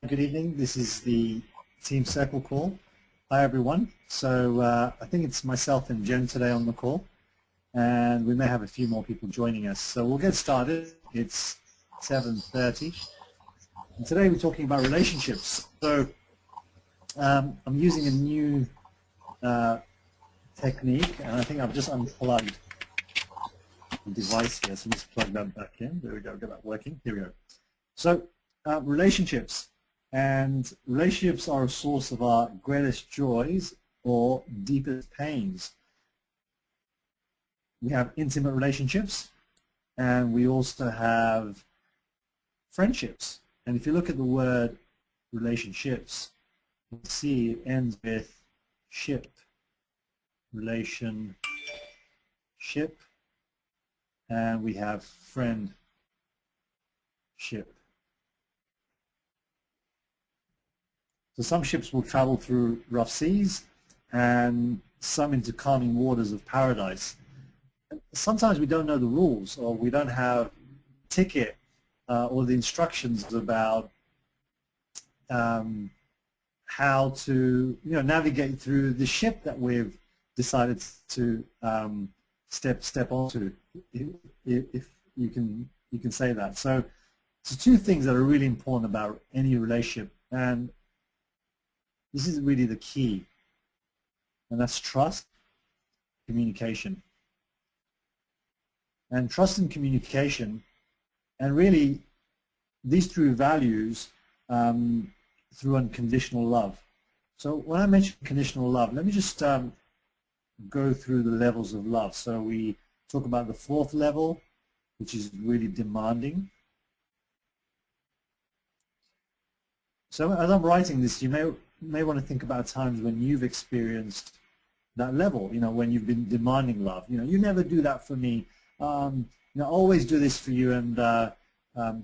Good evening. This is the Team Circle call. Hi, everyone. So I think it's myself and Jen today on the call, and we may have a few more people joining us. So we'll get started. It's 7:30, and today we're talking about relationships. So I'm using a new technique, and I think I've just unplugged the device here. So let's plug that back in. There we go. Get that working. Here we go. So relationships. And relationships are a source of our greatest joys or deepest pains. We have intimate relationships, and we also have friendships. And if you look at the word relationships, you'll see it ends with ship, relationship, and we have friendship. So some ships will travel through rough seas and some into calming waters of paradise. Sometimes we don't know the rules, or we don't have a ticket or the instructions about how to navigate through the ship that we've decided to step onto, if you can say that. So two things that are really important about any relationship, and this is really the key, and that's trust, communication. And trust and communication, and really these three values through unconditional love. So when I mention conditional love, let me just go through the levels of love. So we talk about the fourth level, which is really demanding. So as I'm writing this, you may want to think about times when you've experienced that level, when you've been demanding love. You never do that for me. I always do this for you, and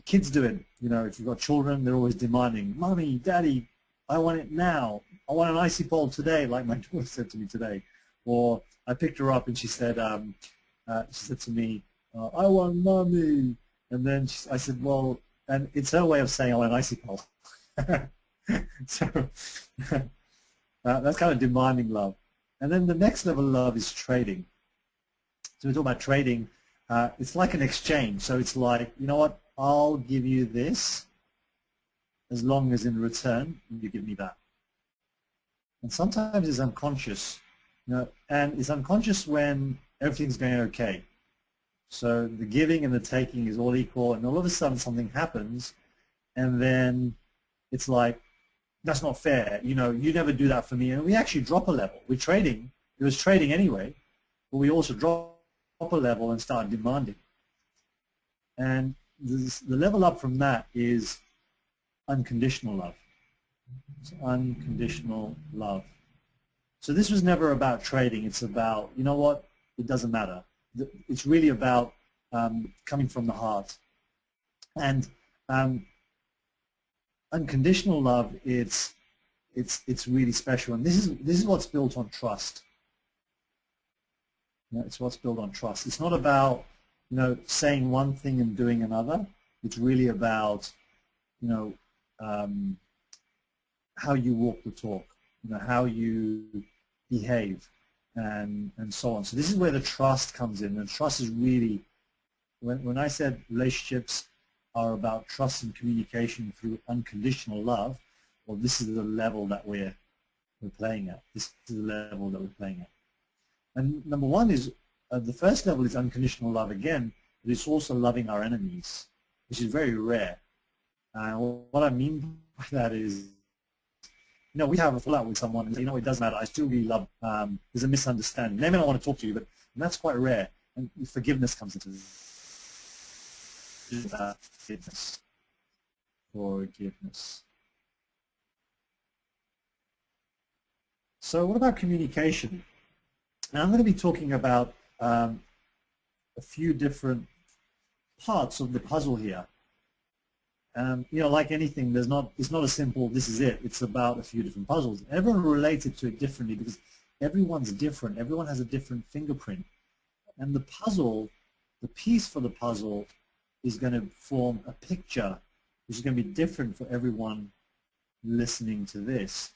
kids do it. If you've got children, they're always demanding, "Mommy, Daddy, I want it now. I want an icy ball today," like my daughter said to me today. Or I picked her up and she said to me, "I want Mommy," and then I said, "Well," and it's her way of saying I want an icy ball. So that's kind of demanding love. And then the next level of love is trading. So we talk about trading. It's like an exchange. So it's like, you know what, I'll give you this as long as in return you give me that. And sometimes it's unconscious, and it's unconscious when everything's going okay. So the giving and the taking is all equal, and all of a sudden something happens, and then it's like, that's not fair. You never do that for me. And we actually drop a level. We're trading. It was trading anyway, but we also drop a level and start demanding. And the level up from that is unconditional love. It's unconditional love. So this was never about trading. It's about, you know what, it doesn't matter. It's really about coming from the heart. And unconditional love, it's really special, and this is what's built on trust. It's what's built on trust. It's not about saying one thing and doing another. It's really about how you walk the talk, how you behave, and so on. So this is where the trust comes in, and trust is really, when I said relationships are about trust and communication through unconditional love, well, this is the level that we're playing at. This is the level that we're playing at. And number one is, the first level is unconditional love again, but it's also loving our enemies, which is very rare. And what I mean by that is, we have a fallout with someone and say, it doesn't matter, I still really love, there's a misunderstanding. They may not want to talk to you, but that's quite rare. And forgiveness comes into this. Forgiveness. So what about communication? Now I'm going to be talking about a few different parts of the puzzle here. Like anything, it's not a simple, this is it. It's about a few different puzzles. Everyone related to it differently because everyone's different. Everyone has a different fingerprint. And the puzzle, the piece for the puzzle is going to form a picture which is going to be different for everyone listening to this.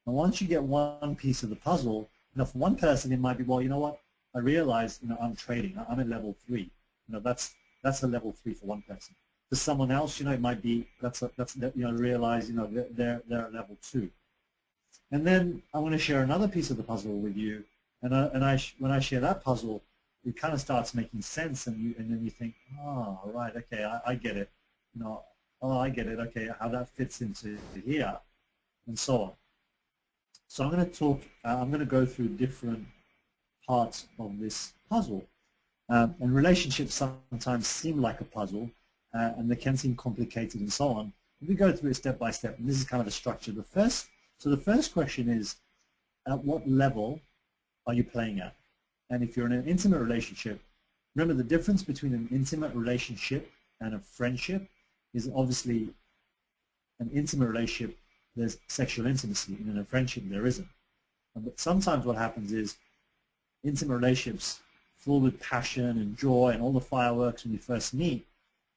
And once you get one piece of the puzzle, for one person it might be, well, you know what, I realize, I'm trading. I'm at level 3. That's a level 3 for one person. For someone else, it might be realize, they're at level 2. And then I want to share another piece of the puzzle with you, when I share that puzzle, it kind of starts making sense, and then you think, oh, right, okay, I get it, oh, I get it, okay, how that fits into here, and so on. So I'm going to go through different parts of this puzzle. And relationships sometimes seem like a puzzle, and they can seem complicated and so on. We go through it step by step, and this is kind of the structure. So the first question is, at what level are you playing at? And if you're in an intimate relationship, remember the difference between an intimate relationship and a friendship is obviously an intimate relationship, there's sexual intimacy, and in a friendship there isn't. But sometimes what happens is intimate relationships full with passion and joy and all the fireworks when you first meet,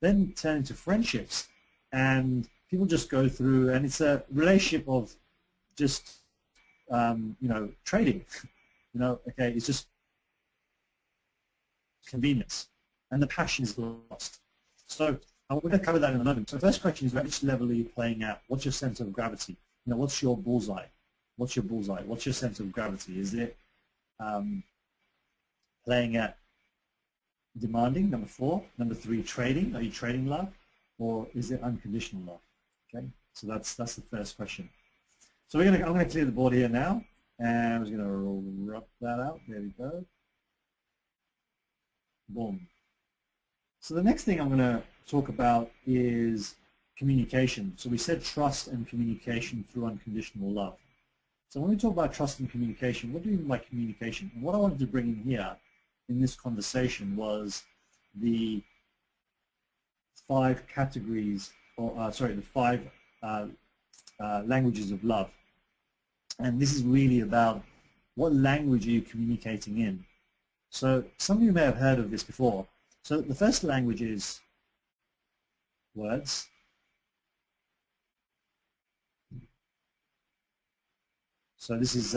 then turn into friendships, and people just go through, and it's a relationship of just trading. Okay, it's just convenience, and the passion is lost. So we're going to cover that in a moment. So the first question is, at which level are you playing at? What's your center of gravity? What's your bullseye? What's your bullseye? What's your center of gravity? Is it playing at demanding, number 4? Number 3, trading. Are you trading love? Or is it unconditional love? Okay, so that's the first question. So I'm going to clear the board here now, and I'm just going to rub that out. There we go. Boom. So the next thing I'm going to talk about is communication. So we said trust and communication through unconditional love. So when we talk about trust and communication, what do we mean by communication? And what I wanted to bring in here in this conversation was the 5 categories, or the 5 languages of love. And this is really about what language are you communicating in. So some of you may have heard of this before. So the first language is words. So this is,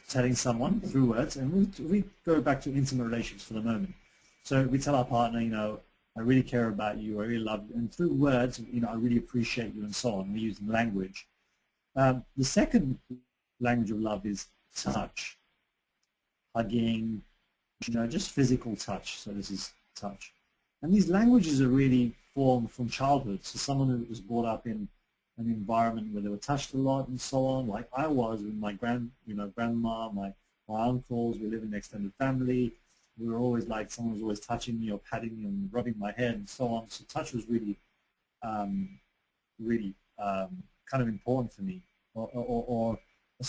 telling someone through words, and we go back to intimate relations for the moment. So we tell our partner, I really care about you, I really love you, and through words, I really appreciate you, and so on. We use language. The second language of love is touch, hugging, just physical touch. So this is touch. And these languages are really formed from childhood. So someone who was brought up in an environment where they were touched a lot and so on, like I was with my grandma, my uncles. We live in an extended family. We were always like, someone was always touching me or patting me and rubbing my head and so on. So touch was really, kind of important for me, or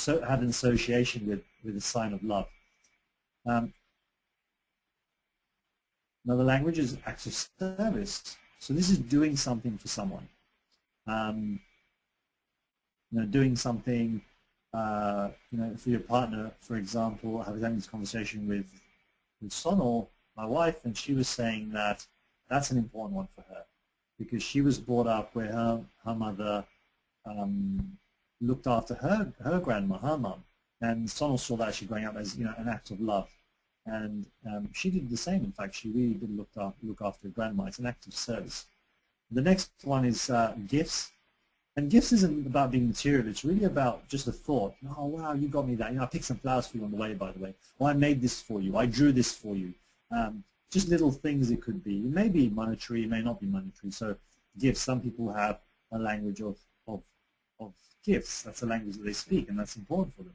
had an association with a sign of love. Another language is acts of service. So this is doing something for someone. Doing something, for your partner, for example. I was having this conversation with Sonal, my wife, and she was saying that that's an important one for her, because she was brought up where her mother looked after her grandma, her mum, and Sonal saw that she growing up as an act of love, and she did the same. In fact, she really did look after her grandma. It's an act of service. The next one is gifts. And gifts isn't about being material. It's really about just a thought. Oh, wow, you got me that. I picked some flowers for you on the way, by the way. Or I made this for you. I drew this for you. Just little things it could be. It may be monetary. It may not be monetary. So gifts, some people have a language of gifts. That's a language that they speak, and that's important for them.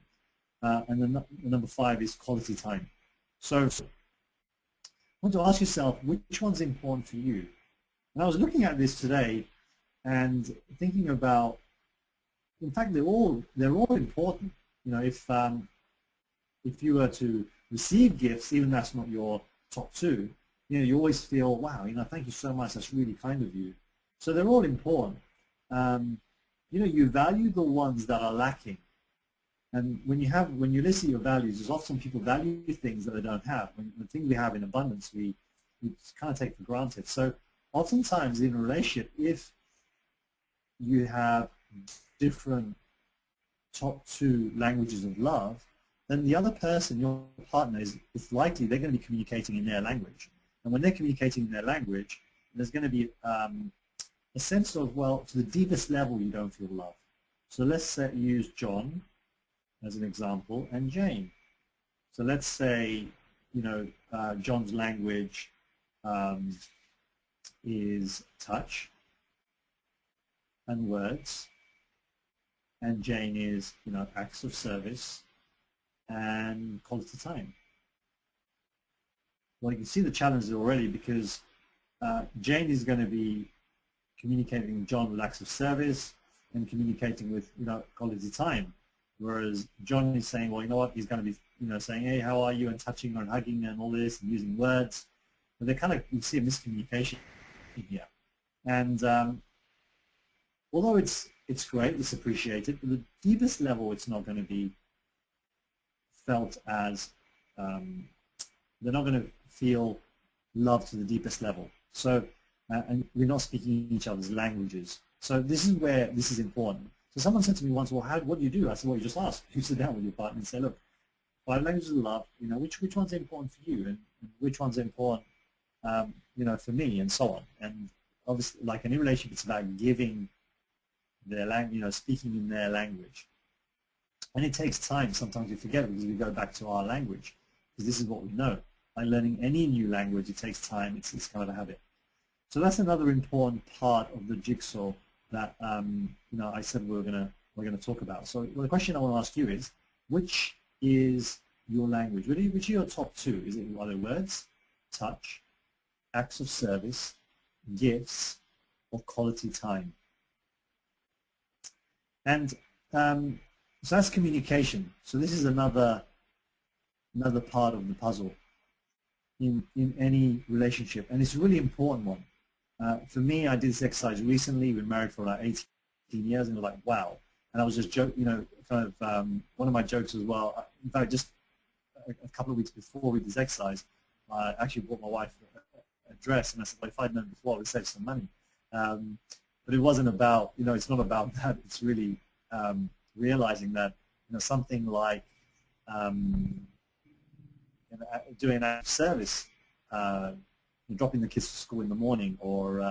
And then number 5 is quality time. So I want to ask yourself, which one's important for you? And I was looking at this today and thinking about, in fact, they're all important. If you were to receive gifts, even that's not your top 2, you always feel, wow, thank you so much, that's really kind of you. So they're all important. You value the ones that are lacking. And when you list your values, there's often people value things that they don't have. When the thing we have in abundance, we kind of take for granted. So oftentimes in a relationship, if you have different top two languages of love, then the other person, your partner, it's likely they're going to be communicating in their language. And when they're communicating in their language, there's going to be a sense of, well, to the deepest level, you don't feel love. So let's use John as an example and Jane. So let's say, John's language is touch and words, and Jane is, acts of service and quality time. Well, you can see the challenges already, because Jane is going to be communicating with John with acts of service and communicating with, quality time. Whereas John is saying, well, you know what, he's going to be, saying, hey, how are you, and touching and hugging and all this, and using words. But they kind of, you see a miscommunication here. And although it's great, it's appreciated, but the deepest level, it's not going to be felt as, they're not going to feel love to the deepest level. So, and we're not speaking each other's languages. So this is where this is important. So someone said to me once, well, what do you do? I said, well, you just ask. You sit down with your partner and say, look, 5 languages of love, which one's important for you, and which one's important, for me, and so on. And obviously, like any relationship, it's about giving their language, speaking in their language. And it takes time. Sometimes we forget, because we go back to our language, because this is what we know. Like learning any new language, it takes time. It's kind of a habit. So that's another important part of the jigsaw that I said we're gonna talk about. So the question I want to ask you is, which is your language? Which are your top two? Is it other words, touch, acts of service, gifts, or quality time? And so that's communication. So this is another part of the puzzle in any relationship, and it's a really important one. For me, I did this exercise recently. We've been married for like 18 years, and we're like, wow. And I was just joking, kind of one of my jokes as well. In fact, just a couple of weeks before we did this exercise, I actually bought my wife a dress, and I said, well, if I'd known before, I would save some money. But it wasn't about, it's not about that. It's really realizing that, something like doing an act of service, dropping the kids to school in the morning, or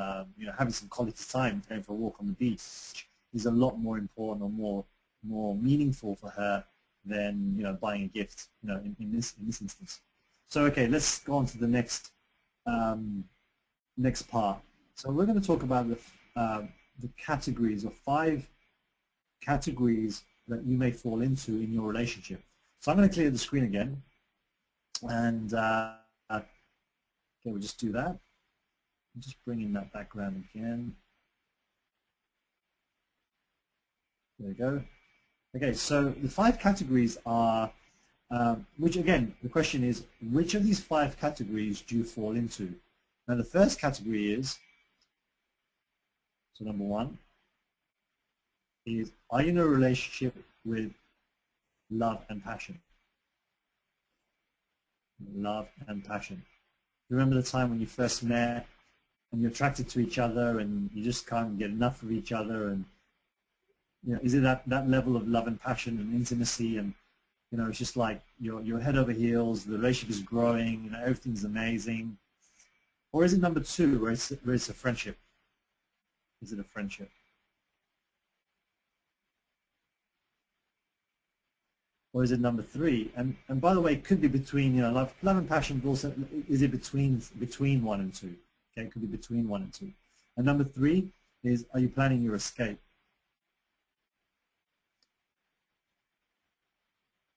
having some quality time, going for a walk on the beach, is a lot more important or more meaningful for her than buying a gift. In this instance. So okay, let's go on to the next part. So we're going to talk about the categories, or 5 categories that you may fall into in your relationship. So I'm going to clear the screen again, and okay, we'll just do that. I'm just bringing that background again. There we go. Okay, so the 5 categories are, which again, the question is, which of these 5 categories do you fall into? Now the first category is, so number 1, is, are you in a relationship with love and passion? Love and passion. Remember the time when you first met and you're attracted to each other and you just can't get enough of each other, and is it that level of love and passion and intimacy, and it's just like you're head over heels, the relationship is growing, everything's amazing? Or is it number 2, where it's a friendship? Is it a friendship? Or is it number 3? And by the way, it could be between, love and passion, but also, is it between 1 and 2? Okay, it could be between 1 and 2. And number 3 is, are you planning your escape?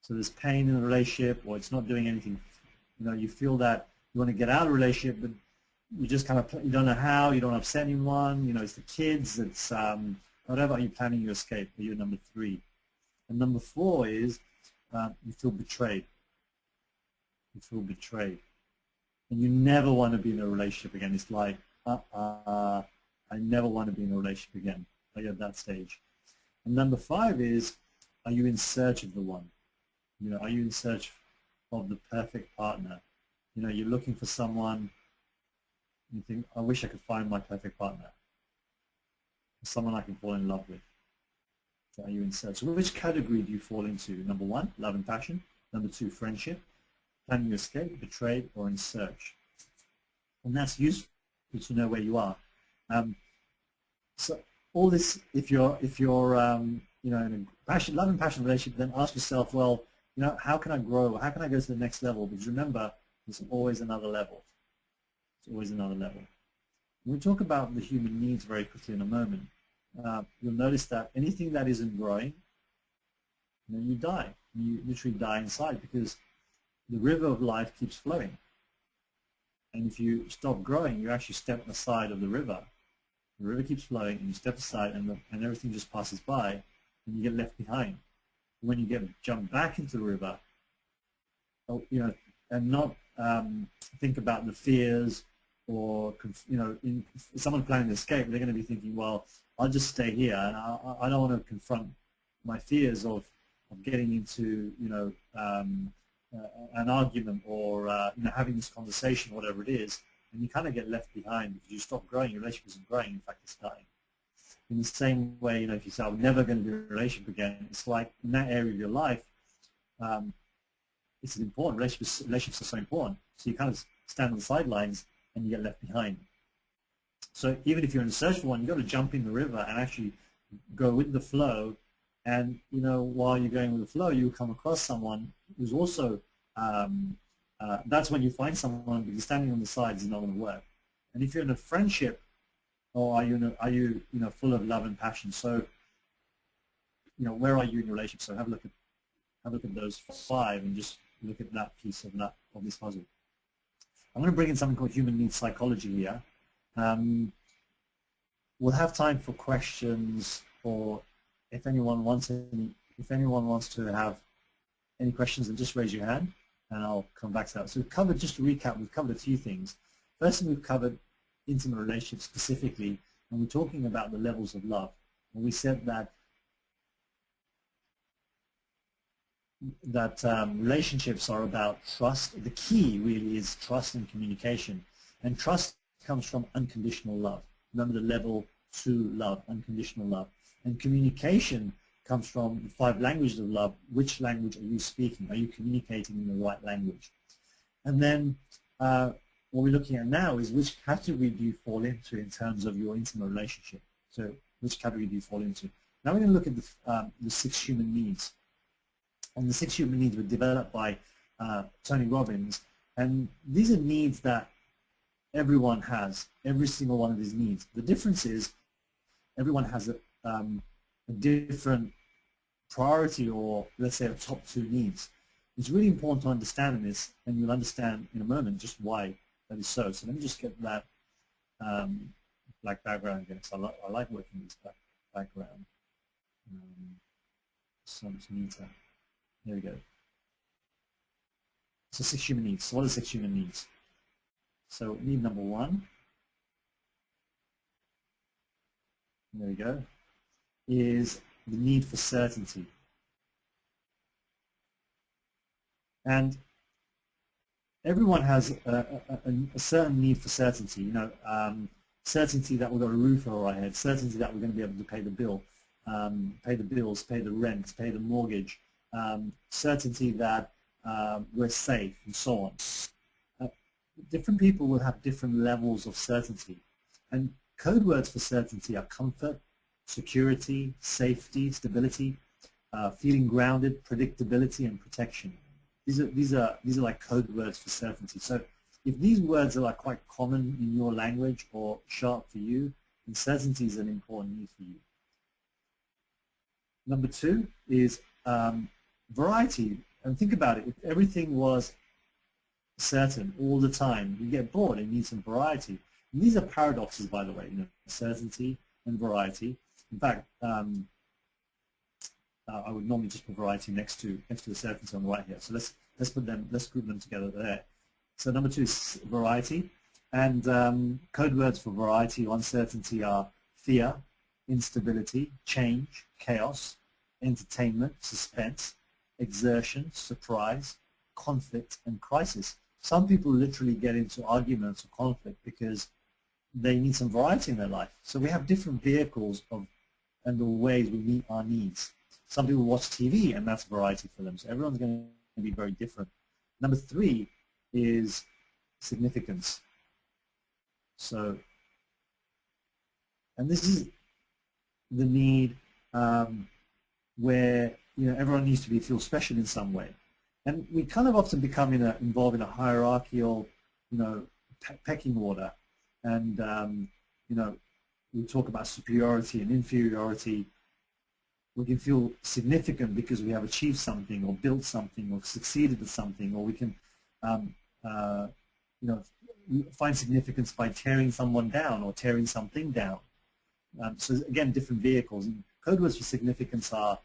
So there's pain in the relationship, or it's not doing anything. You feel that you want to get out of the relationship, but you just kind of, you don't know how, you don't upset anyone, it's the kids, it's whatever. Are you planning your escape? Are you number 3? And number 4 is, you feel betrayed. You feel betrayed. And you never want to be in a relationship again. It's like, I never want to be in a relationship again. Are you at that stage? And number 5 is, are you in search of the one? Are you in search of the perfect partner? You're looking for someone, you think, I wish I could find my perfect partner. Someone I can fall in love with. Are you in search? So which category do you fall into? Number one, love and passion. Number two, friendship. Planning to escape, betrayed, or in search. And that's useful to know where you are. So all this, if you're you know, in a love and passion relationship, then ask yourself, well, you know, how can I grow? How can I go to the next level? Because remember, there's always another level. There's always another level. We'll talk about the human needs very quickly in a moment. You'll notice that anything that isn't growing, then you die. You literally die inside because the river of life keeps flowing. And if you stop growing, you actually step aside of the river. The river keeps flowing, and you step aside, and everything just passes by, and you get left behind. When you get jumped back into the river, you know, and not think about the fears, or you know, if someone planning to escape, they're going to be thinking, well, I'll just stay here, and I don't want to confront my fears of getting into, you know, an argument, or you know, having this conversation, whatever it is, and you kind of get left behind because you stop growing. Your relationship isn't growing. In fact, it's dying. In the same way, you know, if you say, I'm never going to be in a relationship again, it's like in that area of your life, it's important. Relationships are so important. So you kind of stand on the sidelines and you get left behind. So even if you're in search for one, you've got to jump in the river and actually go with the flow. And, you know, while you're going with the flow, you come across someone who's also, that's when you find someone, because standing on the sides is not going to work. And if you're in a friendship, or are you full of love and passion? So, you know, where are you in your relationship? So have a look at those five and just look at that piece of this puzzle. I'm going to bring in something called human needs psychology here. We'll have time for questions, or if anyone wants to have any questions, then just raise your hand and I'll come back to that. So we've covered, just to recap, we've covered a few things. First thing, we've covered intimate relationships specifically, and we're talking about the levels of love. And we said that relationships are about trust. The key really is trust and communication. And trust comes from unconditional love. Remember the level 2 love, unconditional love. And communication comes from the 5 languages of love. Which language are you speaking? Are you communicating in the right language? And then what we're looking at now is which category do you fall into in terms of your intimate relationship. So which category do you fall into? Now we're going to look at the 6 human needs. And the 6 human needs were developed by Tony Robbins. And these are needs that everyone has, every single one of these needs. The difference is everyone has a different priority, or let's say a top 2 needs. It's really important to understand this, and you'll understand in a moment just why that is so. So let me just get that black background again, because I like working with this background. So much neater. There we go. So 6 human needs. So what are 6 human needs? So need number 1, there we go, is the need for certainty. And everyone has a certain need for certainty, you know, certainty that we've got a roof over our head, certainty that we're going to be able to pay the bill, pay the bills, pay the rent, pay the mortgage, certainty that we're safe, and so on. Different people will have different levels of certainty, and code words for certainty are comfort, security, safety, stability, feeling grounded, predictability, and protection. These are like code words for certainty. So if these words are like quite common in your language or sharp for you, then certainty is an important need for you. Number 2 is variety. And think about it, if everything was certain all the time, you get bored and need some variety. And these are paradoxes, by the way, you know, certainty and variety. In fact, I would normally just put variety next to the certainty on the right here. So let's group them together there. So number 2 is variety, and code words for variety or uncertainty are fear, instability, change, chaos, entertainment, suspense, exertion, surprise, conflict, and crisis. Some people literally get into arguments or conflict because they need some variety in their life. So we have different vehicles of and the ways we meet our needs. Some people watch TV, and that's variety for them. So everyone's going to be very different. Number 3 is significance. So, and this is the need where everyone needs to feel special in some way, and we kind of often become involved in a hierarchical pecking order, and we talk about superiority and inferiority. We can feel significant because we have achieved something or built something or succeeded at something, or we can find significance by tearing someone down or tearing something down. So again, different vehicles. And code words for significance are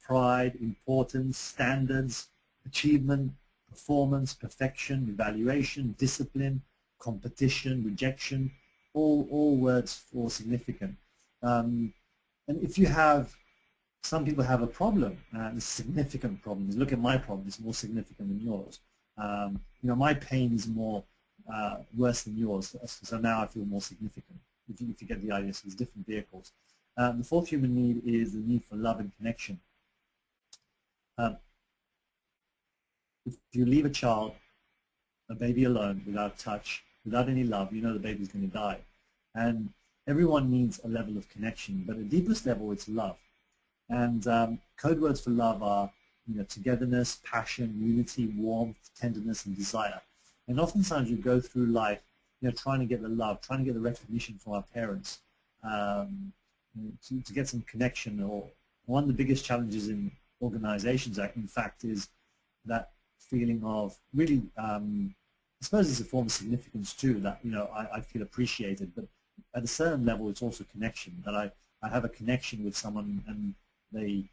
pride, importance, standards, achievement, performance, perfection, evaluation, discipline, competition, rejection, all words for significant. And if you have, some people have a problem, a significant problem. Look at my problem, it's more significant than yours. My pain is more worse than yours, so now I feel more significant, if you get the idea. So there's different vehicles. The 4th human need is the need for love and connection. If you leave a baby alone, without touch, without any love, the baby's going to die. And everyone needs a level of connection, but at the deepest level, it's love. And code words for love are togetherness, passion, unity, warmth, tenderness, and desire. And oftentimes you go through life trying to get the love, trying to get the recognition from our parents, to get some connection. Or one of the biggest challenges in organizations, in fact, is that feeling of really, I suppose it's a form of significance too, that I feel appreciated, but at a certain level it's also connection, that I have a connection with someone and they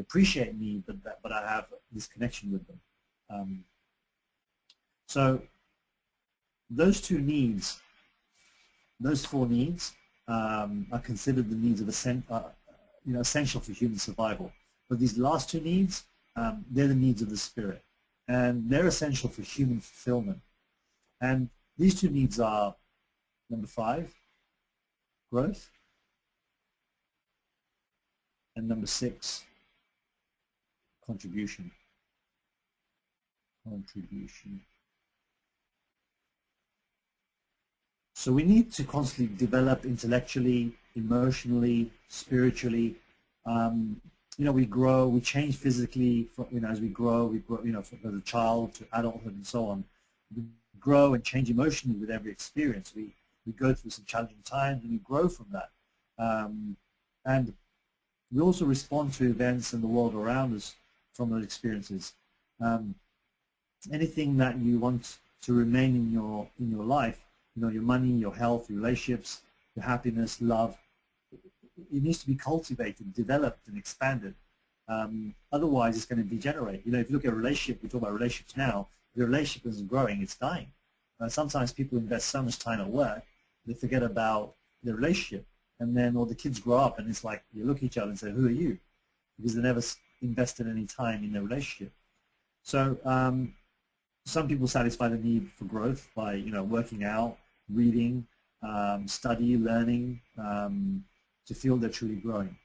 appreciate me, but I have this connection with them. So those 2 needs, those 4 needs are considered the needs of essential for human survival. But these last 2 needs, they're the needs of the spirit, and they're essential for human fulfillment. And these 2 needs are, number 5, growth, and number 6, contribution. So we need to constantly develop intellectually, emotionally, spiritually. We grow, we change physically. As we grow, from a child to adulthood and so on. We grow and change emotionally with every experience. We go through some challenging times and we grow from that. And we also respond to events in the world around us from those experiences. Anything that you want to remain in your life, your money, your health, your relationships, your happiness, love, it needs to be cultivated, developed, and expanded. Otherwise, it's going to degenerate. If you look at a relationship, we talk about relationships now, if the relationship isn't growing, it's dying. Sometimes people invest so much time at work, they forget about the relationship. And then all the kids grow up, and it's like you look at each other and say, who are you? Because they never invested any time in their relationship. So some people satisfy the need for growth by working out, reading, study, learning, to feel they're truly growing.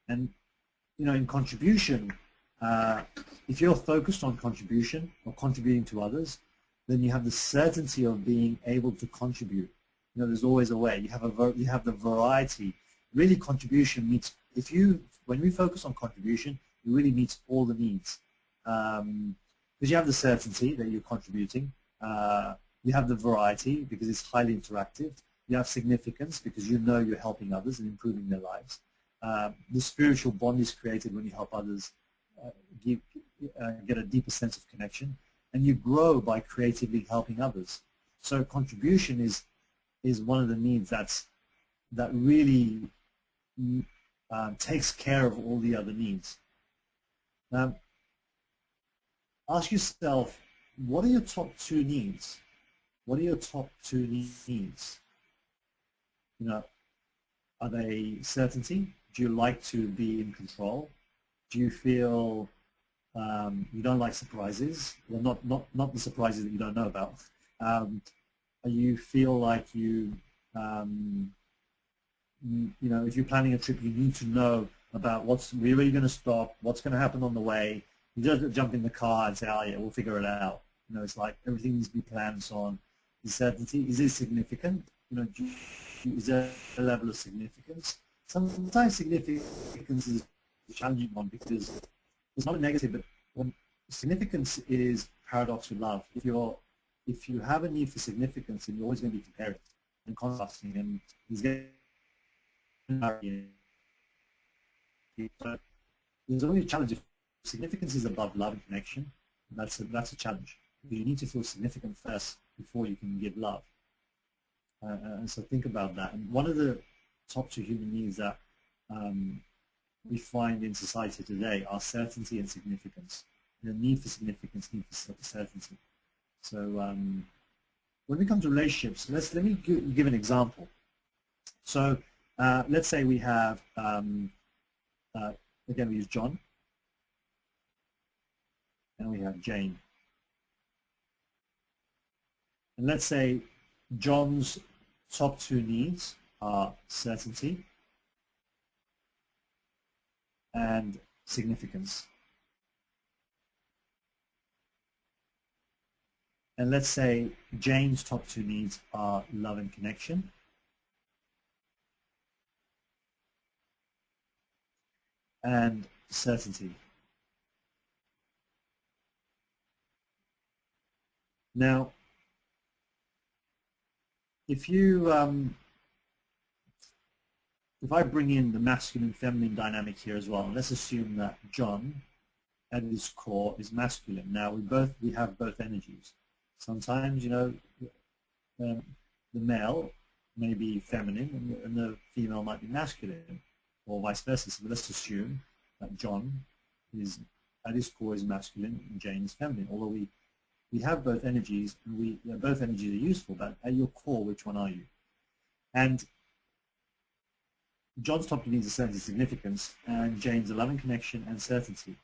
And in contribution, if you're focused on contribution or contributing to others, then you have the certainty of being able to contribute. There's always a way. You have the variety. Really, contribution meets. When we focus on contribution, it really meets all the needs. Because you have the certainty that you're contributing. You have the variety because it's highly interactive. You have significance because you're helping others and improving their lives. The spiritual bond is created when you help others get a deeper sense of connection, and you grow by creatively helping others. So contribution is one of the needs that really takes care of all the other needs. Now, ask yourself, what are your top 2 needs? What are your top 2 needs? Are they certainty? Do you like to be in control? Do you feel you don't like surprises? Well, not the surprises that you don't know about. You feel like you if you're planning a trip, you need to know about where are you going to stop, what's going to happen on the way. You don't jump in the car and say, oh yeah, we'll figure it out. It's like everything needs to be planned on. The certainty, is it significant? Is there a level of significance? Sometimes significance is a challenging one because it's not a negative, but when significance is paradox with love. If you have a need for significance, then you're always going to be comparing and contrasting, and there's going to be there's only a challenge if significance is above love and connection. That's a challenge. You need to feel significant first before you can give love. And so think about that. And one of the top two human needs that we find in society today are certainty and significance. The need for significance, need for certainty. So when we come to relationships, let me give an example. So let's say we have, again we use John, and we have Jane. And let's say John's top two needs are certainty and significance. And let's say Jane's top two needs are love and connection. And certainty. Now, if I bring in the masculine feminine dynamic here as well, let's assume that John at his core is masculine. Now we have both energies. Sometimes the male may be feminine and the female might be masculine, or vice versa. So let's assume that John is at his core is masculine and Jane is feminine. Although we have both energies, and both energies are useful, but at your core, which one are you? And John's top two needs are certainty, significance, and Jane's a loving connection and certainty.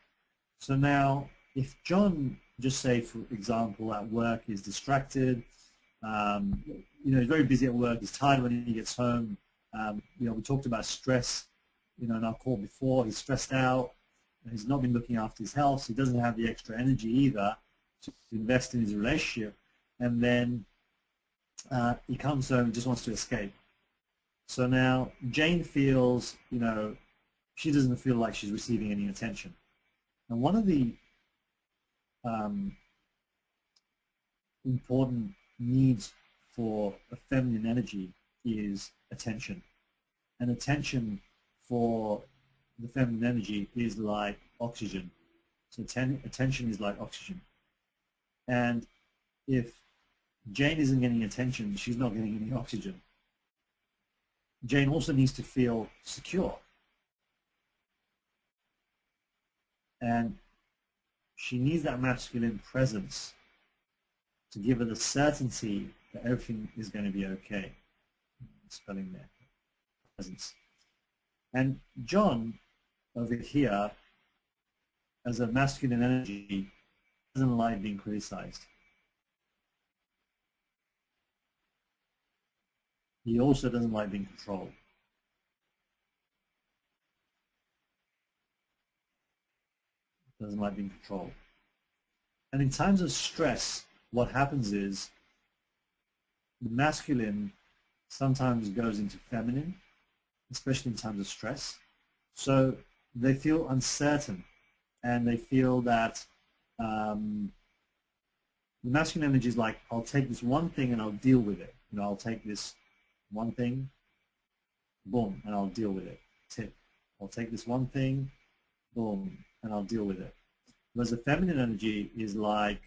So now, if John, just say for example, at work is distracted, he's very busy at work, he's tired when he gets home. We talked about stress, in our call before. He's stressed out, and he's not been looking after his health, so he doesn't have the extra energy either to invest in his relationship, and then he comes home and just wants to escape. So now Jane feels, she doesn't feel like she's receiving any attention. And one of the important needs for a feminine energy is attention. And attention for the feminine energy is like oxygen. So attention is like oxygen. And if Jane isn't getting attention, she's not getting any oxygen. Jane also needs to feel secure. And she needs that masculine presence to give her the certainty that everything is going to be okay. Spelling there. Presence. And John, over here, as a masculine energy, doesn't like being criticized. He also doesn't like being controlled. Doesn't like being controlled. And in times of stress, what happens is the masculine sometimes goes into feminine, especially in times of stress. So they feel uncertain, and they feel that the masculine energy is like, I'll take this one thing and I'll deal with it. I'll take this one thing, boom, and I'll deal with it. Tip. I'll take this one thing, boom, and I'll deal with it. Whereas the feminine energy is like,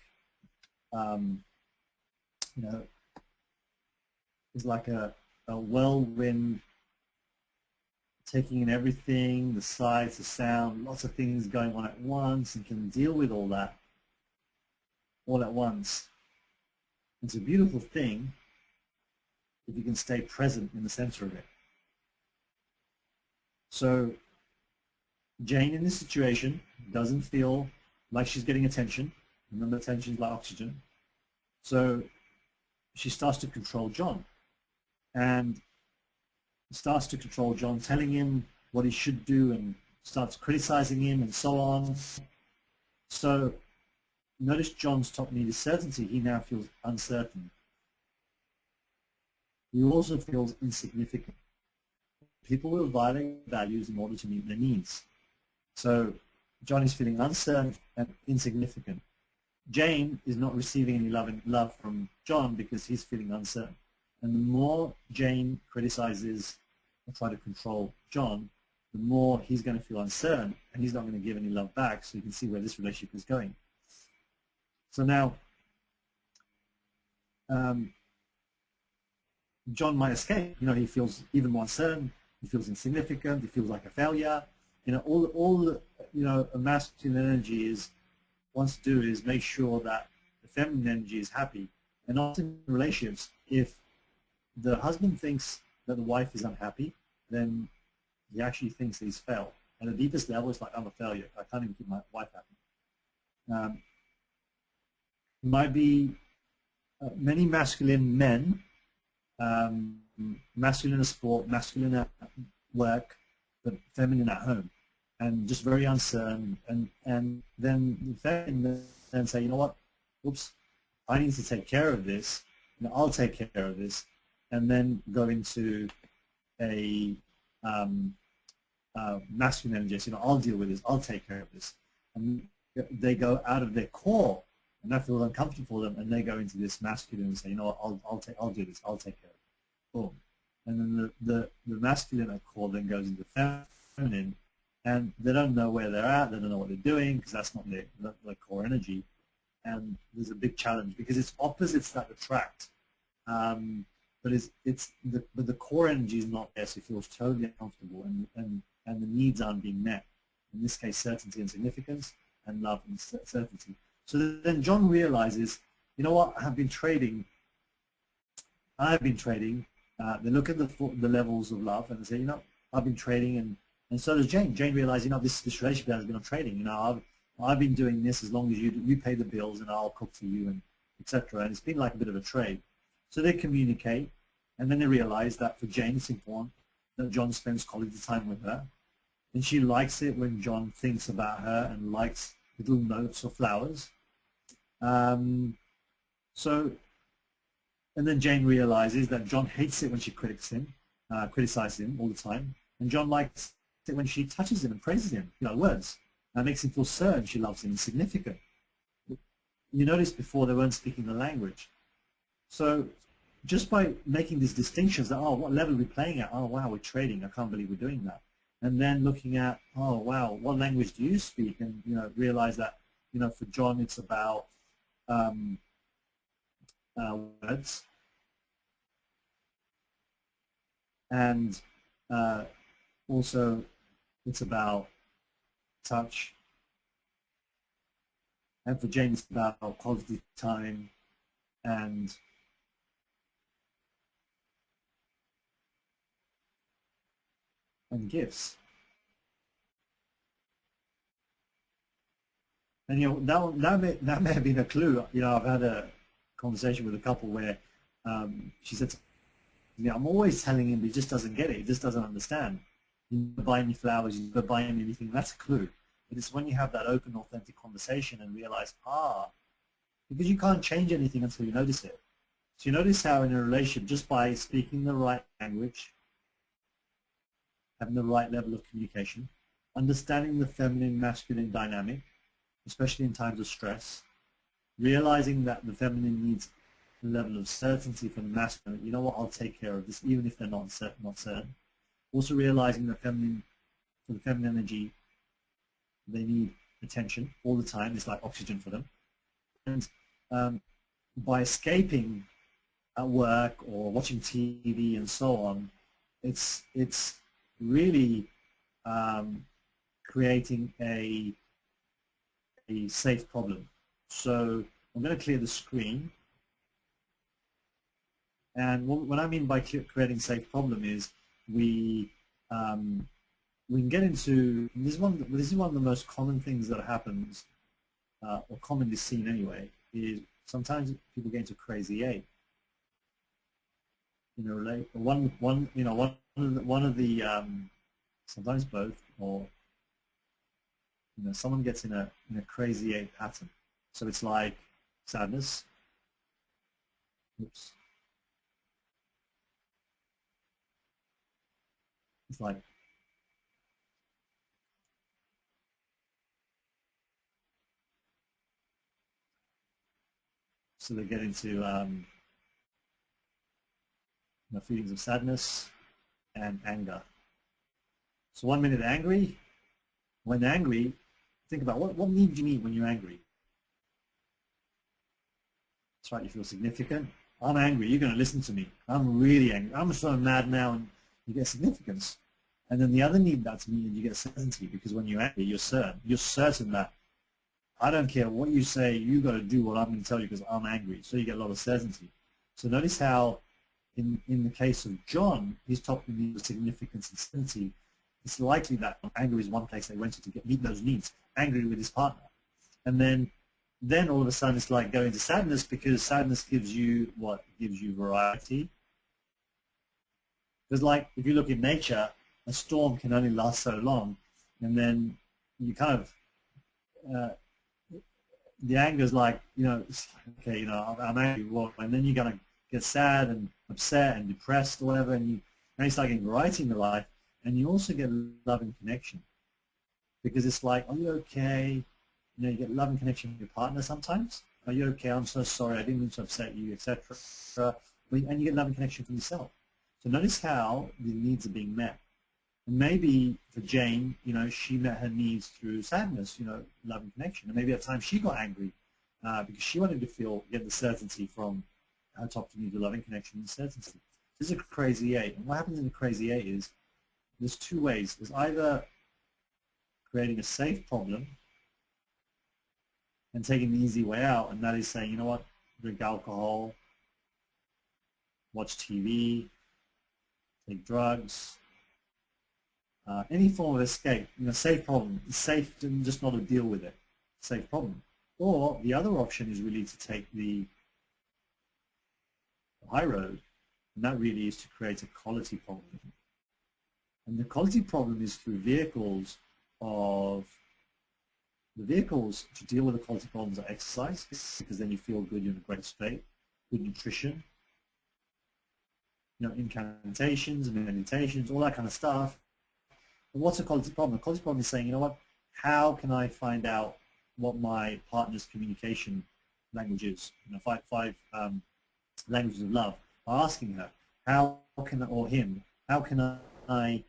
is like a whirlwind, taking in everything, the sights, the sound, lots of things going on at once, and can deal with all that all at once. It's a beautiful thing if you can stay present in the center of it. So Jane in this situation doesn't feel like she's getting attention. Remember, attention is like oxygen. So she starts to control John. And starts to control John, telling him what he should do and starts criticizing him and so on. So notice John's top need is certainty. He now feels uncertain. He also feels insignificant. People will violate values in order to meet their needs. So John is feeling uncertain and insignificant. Jane is not receiving any love from John because he's feeling uncertain. And the more Jane criticizes or try to control John, the more he's going to feel uncertain and he's not going to give any love back. So you can see where this relationship is going. So now, John might escape. He feels even more uncertain. He feels insignificant. He feels like a failure. All a masculine energy wants to do is make sure that the feminine energy is happy. And often in relationships, if the husband thinks that the wife is unhappy, then he actually thinks that he's failed. At the deepest level, it's like, I'm a failure. I can't even keep my wife happy. Might be many masculine men, masculine at sport, masculine at work, but feminine at home, and just very uncertain. And then the feminine then say, you know what, oops, I need to take care of this. I'll take care of this, and then go into a masculine energy. I'll deal with this. I'll take care of this, and they go out of their core. And that feels uncomfortable for them, and they go into this masculine and say, you know what, I'll do this, I'll take care of it. Boom. And then the masculine at core then goes into feminine, and they don't know where they're at, they don't know what they're doing, because that's not their core energy. And there's a big challenge, because it's opposites that attract. But the core energy is not there, so it feels totally uncomfortable, and the needs aren't being met. In this case, certainty and significance, and love and certainty. So then John realizes, you know what, I've been trading. They look at the levels of love and they say, you know, I've been trading, and so does Jane. Jane realizes, this relationship has been on trading. I've been doing this as long as you pay the bills and I'll cook for you, and etc. And it's been like a bit of a trade. So they communicate, and then they realize that for Jane it's important that John spends quality time with her, and she likes it when John thinks about her and likes little notes or flowers. And then Jane realizes that John hates it when she criticizes him all the time, and John likes it when she touches him and praises him, words. That makes him feel certain she loves him, significant. You noticed before they weren't speaking the language. So just by making these distinctions, that, oh, what level are we playing at? Oh, wow, we're trading. I can't believe we're doing that. And then looking at, oh, wow, what language do you speak? And, realize that, for John, it's about words, and also it's about touch, and for Jane it's about quality time and gifts. And that may have been a clue. I've had a conversation with a couple where she said, I'm always telling him, but he just doesn't get it. He just doesn't understand. You never buy me flowers, you never buy him anything. That's a clue. But it's when you have that open, authentic conversation and realize, because you can't change anything until you notice it. So you notice how in a relationship, just by speaking the right language, having the right level of communication, understanding the feminine, masculine dynamic, especially in times of stress, realizing that the feminine needs a level of certainty from the masculine. You know what, I'll take care of this, even if they're not certain. Also realizing that for the feminine energy, they need attention all the time. It's like oxygen for them. And by escaping at work or watching TV and so on, it's really creating a safe problem. So I'm going to clear the screen. And what I mean by creating safe problem is we can get into, this is one of the most common things that happens, or commonly seen anyway, is sometimes people get into crazy eight. One of sometimes both, or someone gets in a crazy eight pattern. So it's like sadness. Oops. It's like so they get into feelings of sadness and anger. So 1 minute angry. When angry, think about what need do you need when you're angry? That's right, you feel significant. I'm angry, you're going to listen to me. I'm really angry. I'm so mad now, and you get significance. And then the other need that's needed, you get certainty, because when you're angry, you're certain. You're certain that I don't care what you say, you got to do what I'm going to tell you because I'm angry. So you get a lot of certainty. So notice how in the case of John, his top need was significance and certainty. It's likely that anger is one place they went to meet those needs, angry with his partner. And then all of a sudden it's like going to sadness, because sadness gives you what? Gives you variety. Because like if you look in nature, a storm can only last so long, and then you kind of the anger is like, okay, I'm angry, and then you're gonna get sad and upset and depressed or whatever, and you start getting variety in your life, and you also get love and connection, because it's like, are you okay? You get love and connection with your partner sometimes. Are you okay? I'm so sorry, I didn't mean to upset you, etc. And you get love and connection from yourself. So notice how the needs are being met. And maybe for Jane, she met her needs through sadness, love and connection. And maybe at times she got angry because she wanted to get the certainty from her top two needs of love and connection and certainty. This is a crazy eight. And what happens in the crazy eight is there's two ways. There's either creating a safe problem and taking the easy way out, and that is saying, you know what, drink alcohol, watch TV, take drugs, any form of escape, safe problem. It's safe to just not to deal with it, safe problem. Or the other option is really to take the high road, and that really is to create a quality problem. And the quality problem is through the vehicles to deal with the quality problems are exercise, because then you feel good, you're in a great state, good nutrition, incantations and meditations, all that kind of stuff. And what's a quality problem? A quality problem is saying, you know what, how can I find out what my partner's communication language is? Five languages of love. By asking her, or him, how can I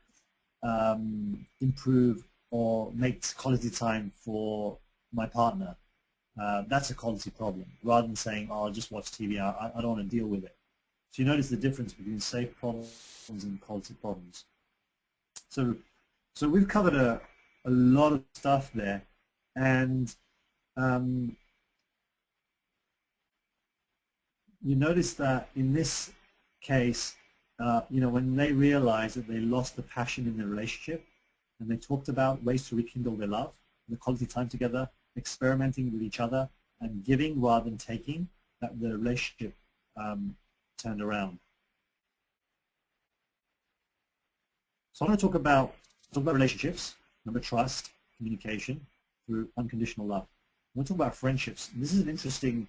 improve or make quality time for my partner? That's a quality problem, rather than saying, oh, I'll just watch TV, I don't want to deal with it. So you notice the difference between safe problems and quality problems. So we've covered a lot of stuff there, and you notice that in this case, when they realized that they lost the passion in their relationship, and they talked about ways to rekindle their love, the quality time together, experimenting with each other, and giving rather than taking, that the relationship turned around. So I want to talk about relationships, number trust, communication through unconditional love. I want to talk about friendships. And this is an interesting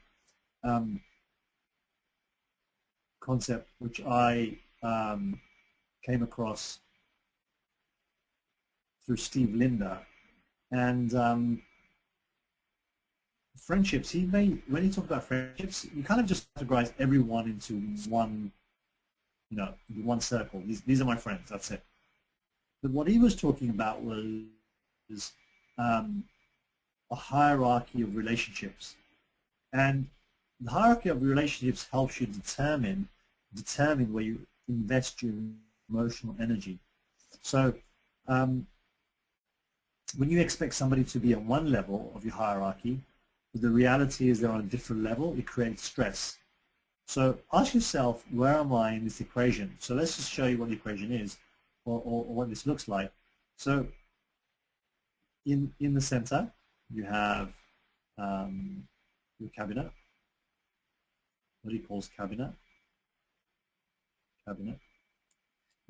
concept which I came across through Steve Linder. And friendships, when he talked about friendships, you kind of just categorize everyone into one, one circle. These are my friends, that's it. But what he was talking about was a hierarchy of relationships. And the hierarchy of relationships helps you determine where you invest your emotional energy. So when you expect somebody to be on one level of your hierarchy, but the reality is they're on a different level, it creates stress. So ask yourself, where am I in this equation? So let's just show you what the equation is, or what this looks like. So in the center, you have your cabinet, what he calls cabinet.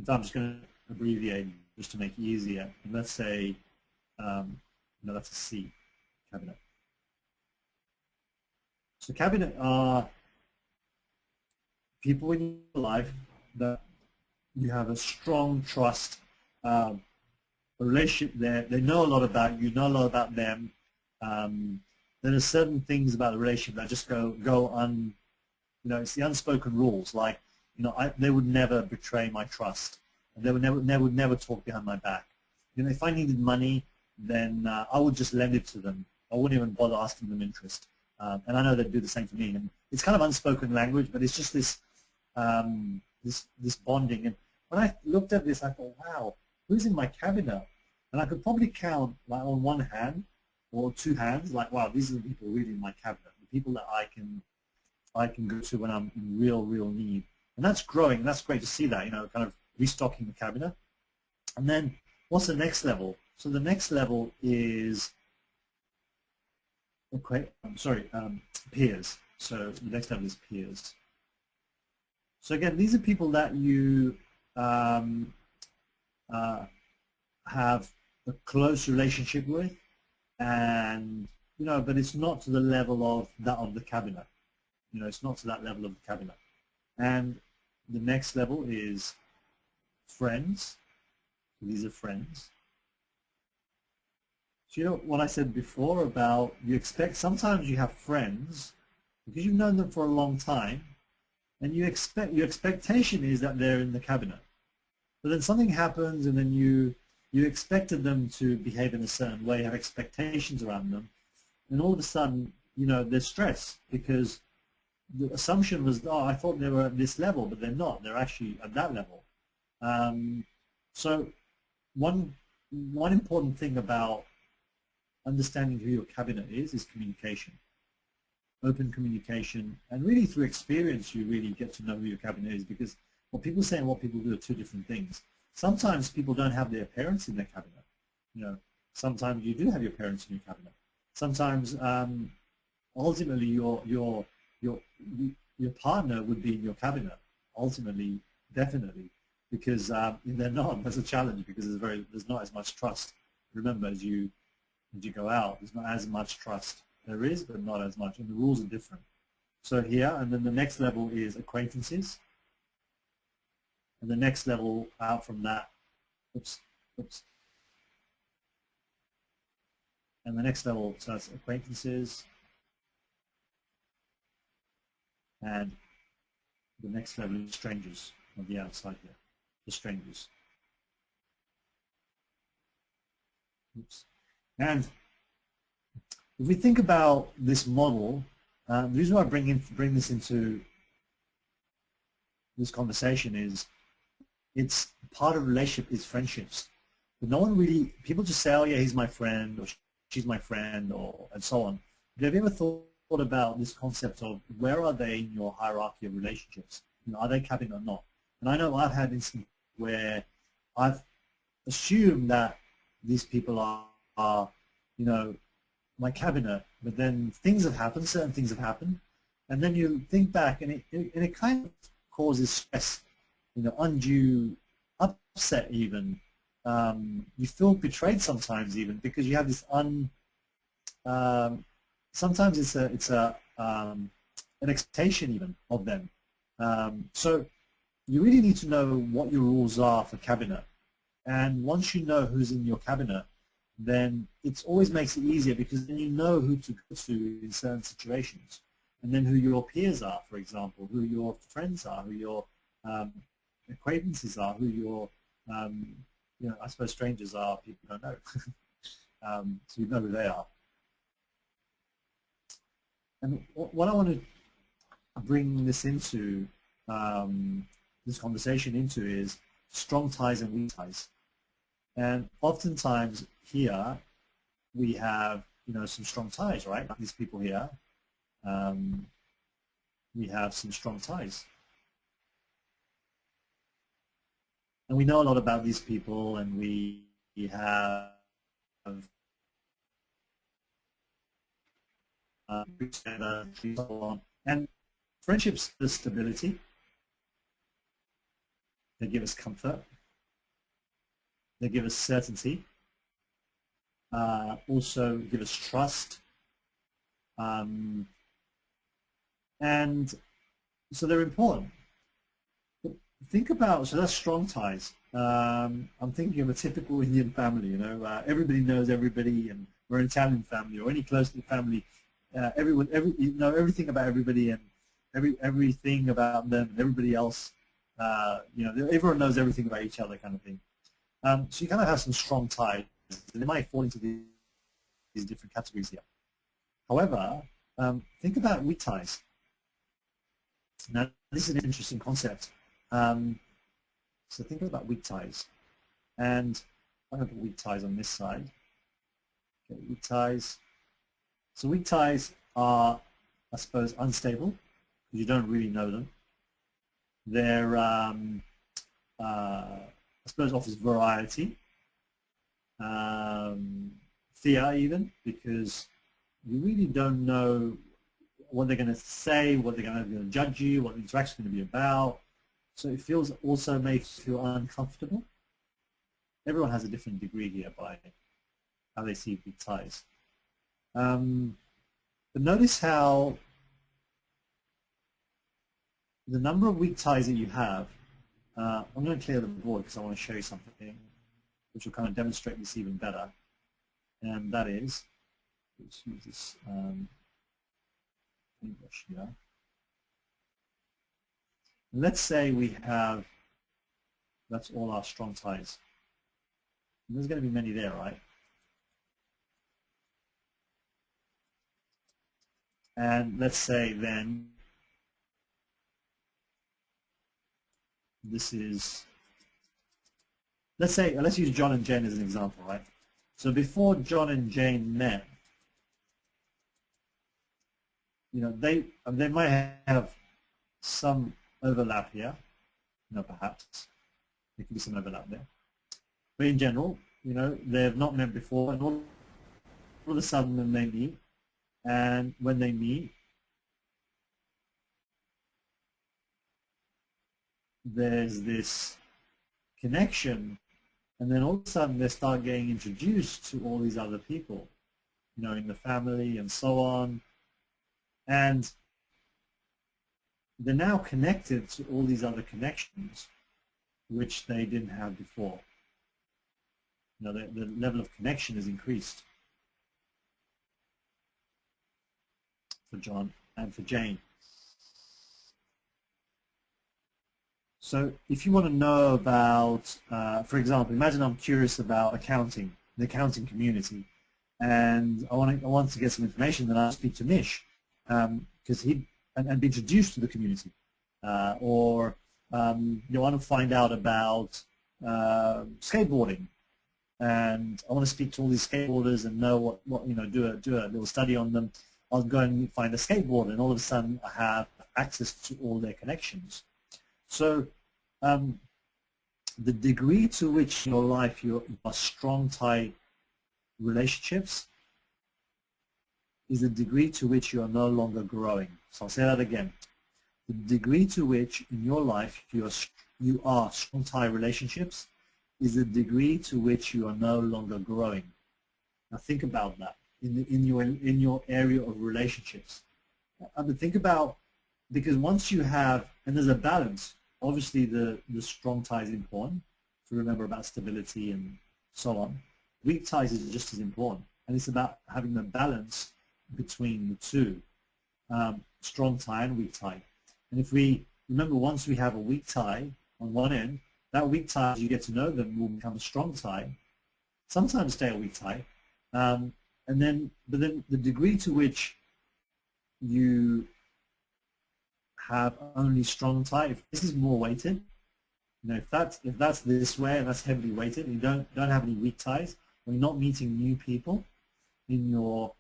So I'm just going to abbreviate just to make it easier. And let's say, no, that's a C, cabinet. So cabinet are people in your life that you have a strong trust relationship there. They know a lot about you, know a lot about them. There are certain things about the relationship that just go on. It's the unspoken rules. Like, they would never betray my trust. They would never talk behind my back. If I needed money, then I would just lend it to them. I wouldn't even bother asking them interest. And I know they'd do the same for me. And it's kind of unspoken language, but it's just this this bonding. And when I looked at this, I thought, wow, who's in my cabinet? And I could probably count like on one hand or two hands, like, wow, these are the people really in my cabinet, the people that I can go to when I'm in real need. And that's growing. That's great to see that, kind of restocking the cabinet. And then what's the next level? So the next level is, peers. So the next level is peers. So again, these are people that you have a close relationship with, and but it's not to the level of that of the cabinet. It's not to that level of the cabinet. And the next level is friends. So these are friends. So what I said before about sometimes you have friends because you've known them for a long time, and your expectation is that they're in the cabinet. But then something happens, and then you expected them to behave in a certain way, have expectations around them, and all of a sudden, there's stress because the assumption was, oh, I thought they were at this level, but they're not. They're actually at that level. So one important thing about understanding who your cabinet is communication. Open communication, and really through experience you really get to know who your cabinet is, because what people say and what people do are two different things. Sometimes people don't have their parents in their cabinet. Sometimes you do have your parents in your cabinet. Sometimes ultimately your partner would be in your cabinet. Ultimately, definitely, because if they're not, that's a challenge because there's not as much trust. Remember, as you go out, there's not as much trust. There is, but not as much, and the rules are different. So here, and then the next level is acquaintances, and the next level out from that, and the next level, so that's acquaintances, and the next level is strangers on the outside here, the strangers. Oops. And if we think about this model, the reason why I bring this into this conversation is it's part of relationship is friendships. But no one really, people just say, oh yeah, he's my friend, or she's my friend, and so on. But have you ever thought about this concept of where are they in your hierarchy of relationships? Are they cabinet or not? And I know I've had instances where I've assumed that these people are my cabinet, but then things have happened, certain things have happened, and then you think back, and it kind of causes stress, undue upset even. You feel betrayed sometimes even because you have this sometimes it's an expectation even of them. So you really need to know what your rules are for cabinet, and once you know who's in your cabinet, then it always makes it easier because then you know who to go to in certain situations, and then who your peers are, for example, who your friends are, who your acquaintances are, who your I suppose strangers are people you don't know. So you know who they are. And what I want to bring this into this conversation into is strong ties and weak ties. And oftentimes here we have some strong ties, right? Like these people here, we have some strong ties, and we know a lot about these people, and we have and friendships for stability. They give us comfort. They give us certainty. Also give us trust. And so they're important. But think about, so that's strong ties. I'm thinking of a typical Indian family, you know, everybody knows everybody, and we're an Italian family or any close family. You know everything about everybody and everything about them and everybody else. You know, everyone knows everything about each other, kind of thing. So you kind of have some strong ties, and they might fall into these different categories here. However, think about weak ties. Now, this is an interesting concept. So think about weak ties, and I'm going to put weak ties on this side. Okay, weak ties. So weak ties are, I suppose, unstable because you don't really know them. They're, I suppose, offers variety, fear even, because you really don't know what they're going to say, what they're going to judge you, what the interaction is going to be about. So it feels also makes you feel uncomfortable. Everyone has a different degree here by how they see weak ties. But notice how the number of weak ties that you have, I'm going to clear the board because I want to show you something which will kind of demonstrate this even better. And that is, let's use this paintbrush here. Let's say we have, that's all our strong ties. And there's going to be many there, right? And let's say then this is, let's use John and Jane as an example, right? So before John and Jane met, you know, they might have some overlap here, you know, perhaps there could be some overlap there. But in general, you know, they have not met before, and all of a sudden then they meet, and when they meet, there's this connection, and then all of a sudden they start getting introduced to all these other people, you know, in the family and so on, and they're now connected to all these other connections which they didn't have before. You know, the level of connection is increased for John and for Jane. So if you want to know about, for example, imagine I'm curious about accounting, the accounting community, and I want to get some information, then I'll speak to Nish, because and be introduced to the community. Or you want to find out about skateboarding, and I want to speak to all these skateboarders and know what you know, do a little study on them. I'll go and find a skateboarder, and all of a sudden I have access to all their connections. So the degree to which in your life you are strong tie relationships is the degree to which you are no longer growing. So I'll say that again. The degree to which in your life you are strong tie relationships is the degree to which you are no longer growing. Now think about that in your area of relationships. And think about, because once you have, and there's a balance, obviously the strong tie is important to remember about stability and so on. Weak ties is just as important, and it's about having the balance between the two, strong tie and weak tie. And if we remember, once we have a weak tie on one end, that weak tie, as you get to know them, will become a strong tie. Sometimes stay a weak tie, but then the degree to which you have only strong tie, if this is more weighted, you know, if that's this way and that's heavily weighted, and you don't have any weak ties, when you're not meeting new people in your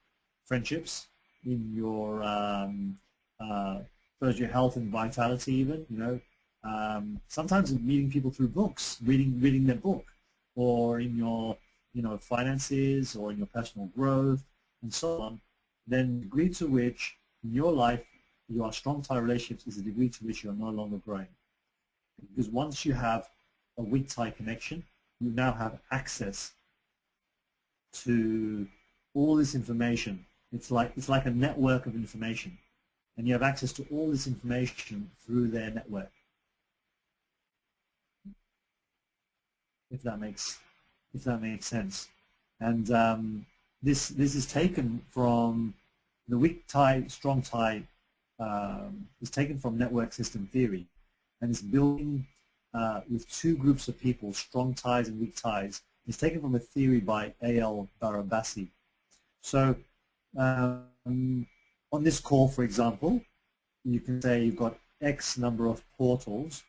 friendships, in your first your health and vitality, even, you know, sometimes meeting people through books, reading their book, or in your, you know, finances or in your personal growth and so on, then the degree to which in your life you are strong tie relationships is the degree to which you are no longer growing. because once you have a weak tie connection, you now have access to all this information. It's like a network of information, and you have access to all this information through their network. If that makes sense. And this is taken from the weak tie, strong tie is taken from network system theory, and it's building with two groups of people, strong ties and weak ties. It's taken from a theory by A.L. Barabasi. So on this call, for example, you can say you've got X number of portals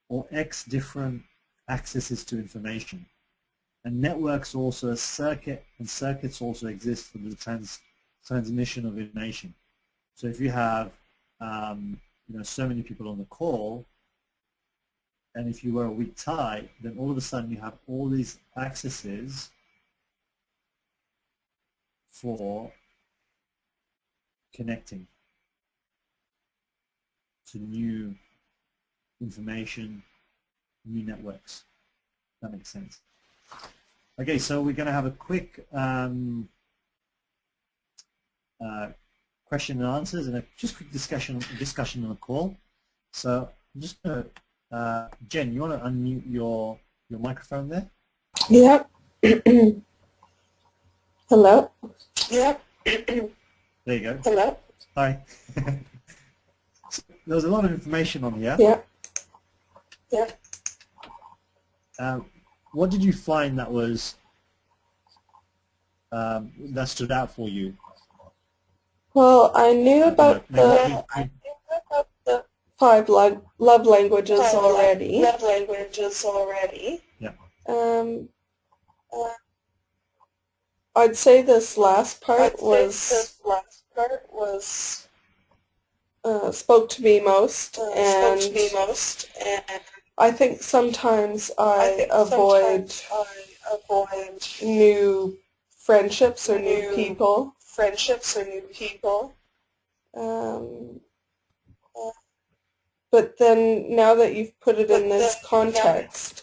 or X different accesses to information. And networks also a circuit, and circuits also exist for the transmission of information. So if you have so many people on the call, and if you were a weak tie, then all of a sudden you have all these accesses for connecting to new information, new networks. That makes sense. Okay, so we're going to have a quick question and answers and a just quick discussion on the call. So I'm just going to Jen, you want to unmute your microphone there? Yep. Hello? Yep. There you go. Hello? Hi. So there was a lot of information on here. Yep. Yep. What did you find that was that stood out for you? Well, I knew about the 5 love languages already. Yeah. I'd say this last part spoke to me most, and I think sometimes I avoid new friendships or new people. But then now that you've put it in this context,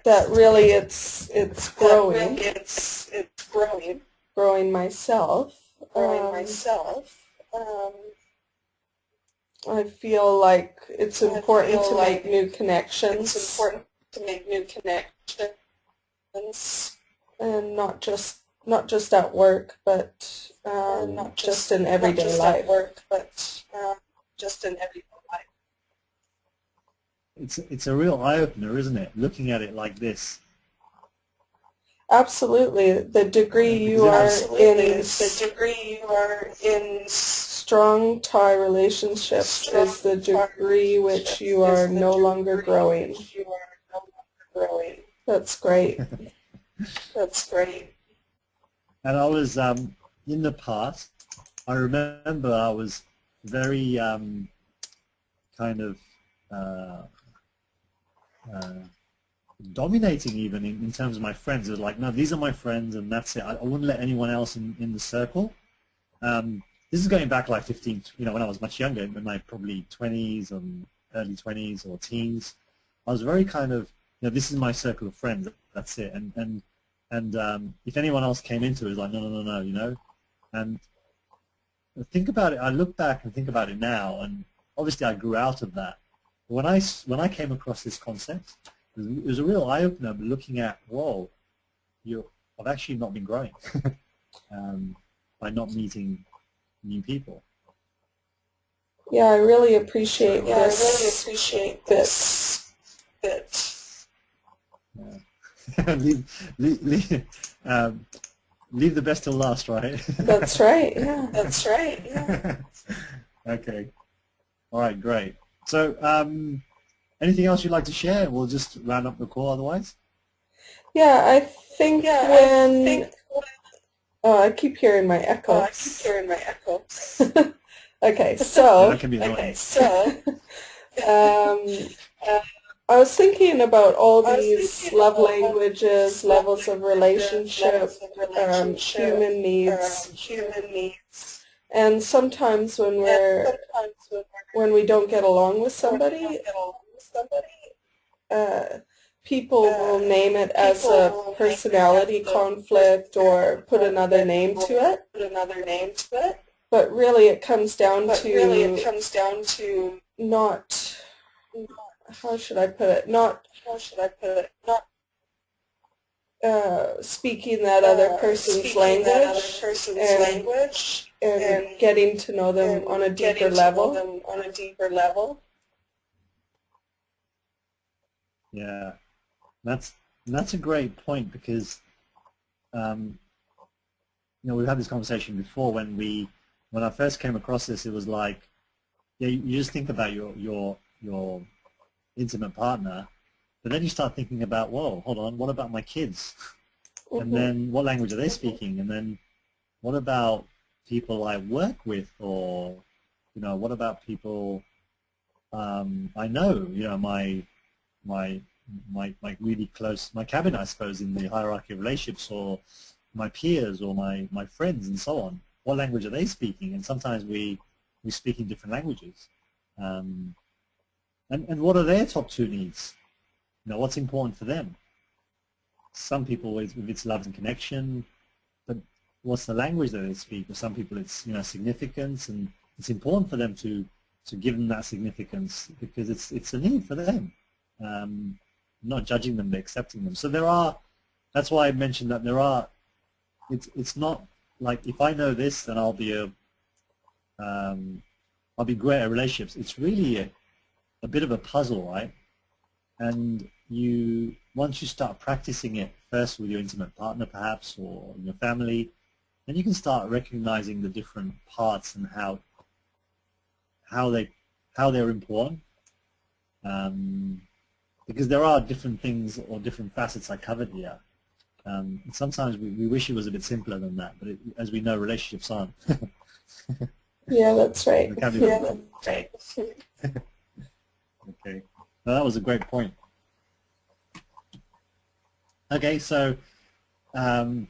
that really it's growing myself. I feel like it's important to make new connections. And not just at work, but just in everyday life. It's a real eye-opener, isn't it? Looking at it like this. Absolutely. The degree you are in strong tie relationships is the degree which you are no longer growing. That's great. That's great. And I was in the past, I remember I was very kind of dominating even in terms of my friends. It was like, no, these are my friends and that's it. I wouldn't let anyone else in the circle. This is going back like 15, when I was much younger, in my probably 20s or early 20s or teens. I was very kind of, this is my circle of friends, that's it. And if anyone else came into it, it was like, no, And think about it, I look back and think about it now, and obviously I grew out of that. When I came across this concept, it was a real eye-opener looking at, whoa, I've actually not been growing by not meeting new people. Yeah, I really appreciate this bit. Yeah. Leave the best till last, right? That's right, yeah. That's right, yeah. Okay. All right, great. So anything else you'd like to share? We'll just round up the call otherwise. Yeah, I think I keep hearing my echo. Okay, so that can be annoying. I was thinking about all these love languages, levels of relationship, human needs, and sometimes when we don't get along with somebody, people will name it as a personality conflict or put another name to it. But really it comes down to not, how should I put it, not speaking that other person's language and getting to know them on a deeper level. Yeah, that's a great point because we've had this conversation before when I first came across this. It was like, yeah, you just think about your intimate partner, but then you start thinking about, whoa, hold on, what about my kids? And then what language are they speaking? And then what about people I work with, or what about people I know? My really close, my cabinet, I suppose, in the hierarchy of relationships, or my peers, or my friends, and so on. What language are they speaking? And sometimes we speak in different languages. And what are their top two needs? What's important for them? Some people, it's love and connection, but what's the language that they speak? For some people, it's significance, and it's important for them to give them that significance because it's a need for them. Not judging them, but accepting them. So that's why I mentioned that it's not like if I know this, then I'll be great at relationships. It's really a bit of a puzzle, right? And once you start practicing it first with your intimate partner, perhaps, or your family, then you can start recognizing the different parts and how they're important. Because there are different things or different facets I covered here. Sometimes we wish it was a bit simpler than that, but as we know, relationships aren't. Yeah, that's right. Okay. Well, that was a great point. Okay, so thanks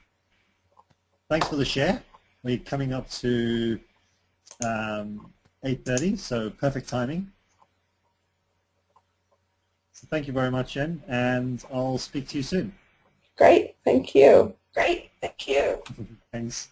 for the share. We're coming up to 8:30, so perfect timing. So thank you very much, Jen, and I'll speak to you soon. Great, thank you. Thanks.